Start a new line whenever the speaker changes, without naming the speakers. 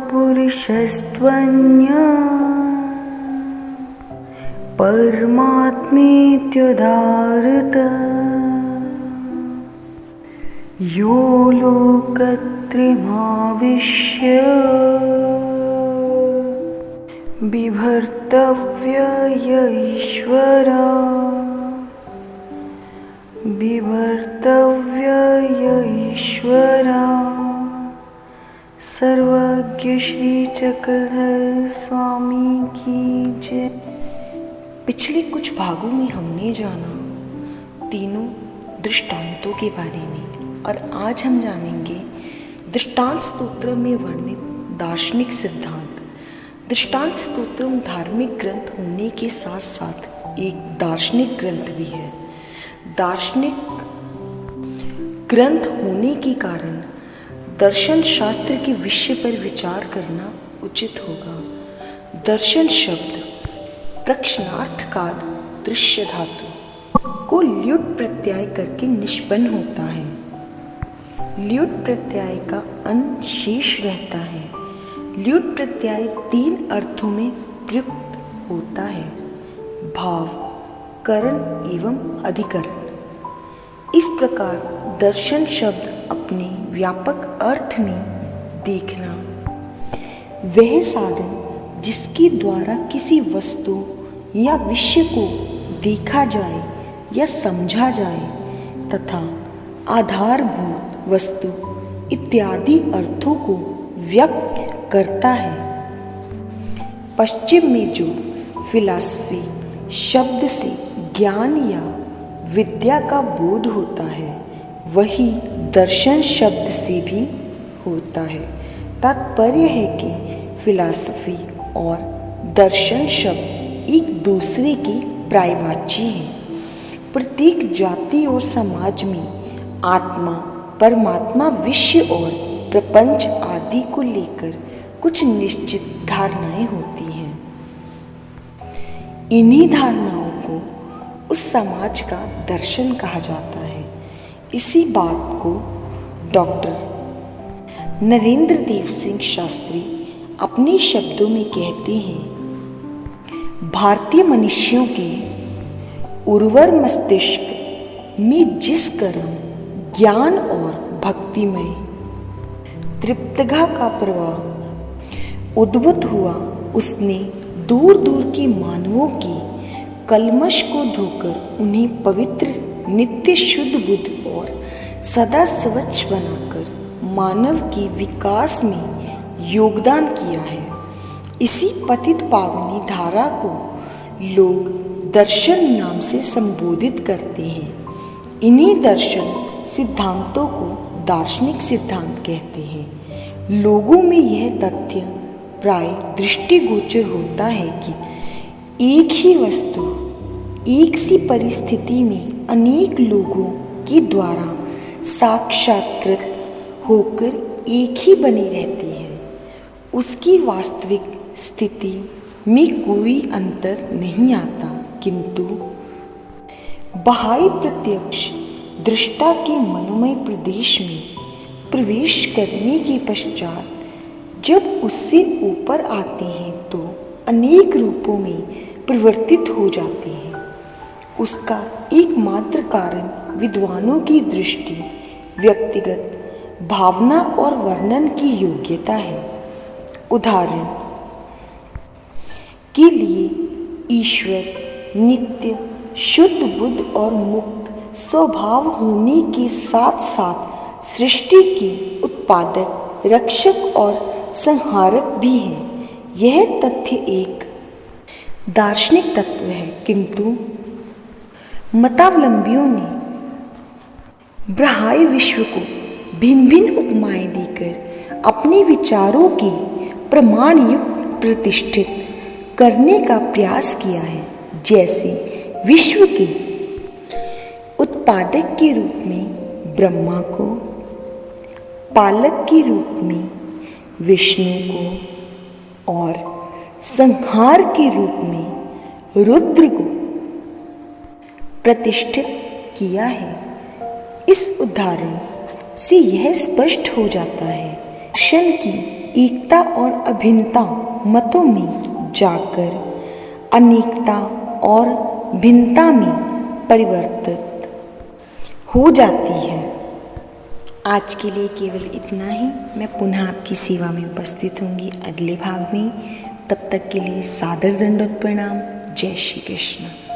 पुरुषस्त्वन्य परमात्मेत्युदाहृत यो लोकत्रयमाविश्य बिभर्तव्य य ईश्वरः बिभर्तव्य य ईश्वरः। सर्वज्ञ श्री चक्रधर स्वामी की जय। पिछले कुछ भागों में हमने जाना तीनों दृष्टांतों के बारे में, और आज हम जानेंगे दृष्टांत स्तोत्र में वर्णित दार्शनिक सिद्धांत। दृष्टांत स्तोत्र धार्मिक ग्रंथ होने के साथ साथ एक दार्शनिक ग्रंथ भी है। दार्शनिक ग्रंथ होने के कारण दर्शन शास्त्र के विषय पर विचार करना उचित होगा। दर्शन शब्द प्रश्नार्थ का दृश्य धातु को ल्युट प्रत्यय करके निष्पन्न होता है। ल्युट प्रत्यय का अन शेष रहता है। ल्युट प्रत्यय तीन अर्थों में प्रयुक्त होता है: भाव, करण एवं अधिकरण। इस प्रकार दर्शन शब्द अपने व्यापक अर्थ में देखना वह साधन जिसके द्वारा किसी वस्तु या विषय को देखा जाए या समझा जाए तथा आधारभूत वस्तु इत्यादि अर्थों को व्यक्त करता है। पश्चिम में जो फिलॉसफी शब्द से ज्ञान या विद्या का बोध होता है वही दर्शन शब्द से भी होता है। तात्पर्य है कि फिलॉसफी और दर्शन शब्द एक दूसरे के पर्यायवाची हैं। प्रत्येक जाति और समाज में आत्मा, परमात्मा, विश्व और प्रपंच आदि को लेकर कुछ निश्चित धारणाएं होती हैं। इन्हीं धारणाओं को उस समाज का दर्शन कहा जाता है। इसी बात को डॉक्टर नरेंद्र देव सिंह शास्त्री अपने शब्दों में कहते हैं: भारतीय मनुष्यों के उर्वर मस्तिष्क में जिस कर्म, ज्ञान और भक्तिमय तृप्तता का प्रवाह उद्भूत हुआ, उसने दूर दूर के मानवों की कल्मश को धोकर उन्हें पवित्र, नित्य शुद्ध बुद्ध और सदा स्वच्छ बनाकर मानव के विकास में योगदान किया है। इसी पतित पावनी धारा को लोग दर्शन नाम से संबोधित करते हैं। इन्हीं दर्शन सिद्धांतों को दार्शनिक सिद्धांत कहते हैं। लोगों में यह तथ्य प्राय दृष्टिगोचर होता है कि एक ही वस्तु एक सी परिस्थिति में अनेक लोगों के द्वारा साक्षात्कृत होकर एक ही बनी रहती है। उसकी वास्तविक स्थिति में कोई अंतर नहीं आता, किंतु बाह्य प्रत्यक्ष दृष्टा के मनोमय प्रदेश में प्रवेश करने के पश्चात जब उससे ऊपर आते हैं तो अनेक रूपों में परिवर्तित हो जाते हैं। उसका एकमात्र कारण विद्वानों की दृष्टि, व्यक्तिगत भावना और वर्णन की योग्यता है। उदाहरण के लिए ईश्वर नित्य, शुद्ध, बुद्ध और मुक्त स्वभाव होने के साथ साथ सृष्टि के उत्पादक, रक्षक और संहारक भी हैं। यह तथ्य एक दार्शनिक तत्व है, किंतु मतावलंबियों ने बाह्य विश्व को भिन्न भिन्न उपमाएं देकर अपने विचारों के प्रमाण युक्त प्रतिष्ठित करने का प्रयास किया है। जैसे विश्व के उत्पादक के रूप में ब्रह्मा को, पालक के रूप में विष्णु को और संहार के रूप में रुद्र को प्रतिष्ठित किया है। इस उदाहरण से यह स्पष्ट हो जाता है दर्शन की एकता और अभिन्नता मतों में जाकर अनेकता और भिन्नता में परिवर्तित हो जाती है। आज के लिए केवल इतना ही। मैं पुनः आपकी सेवा में उपस्थित होंगी अगले भाग में। तब तक के लिए सादर दंडवत प्रणाम। जय श्री कृष्ण।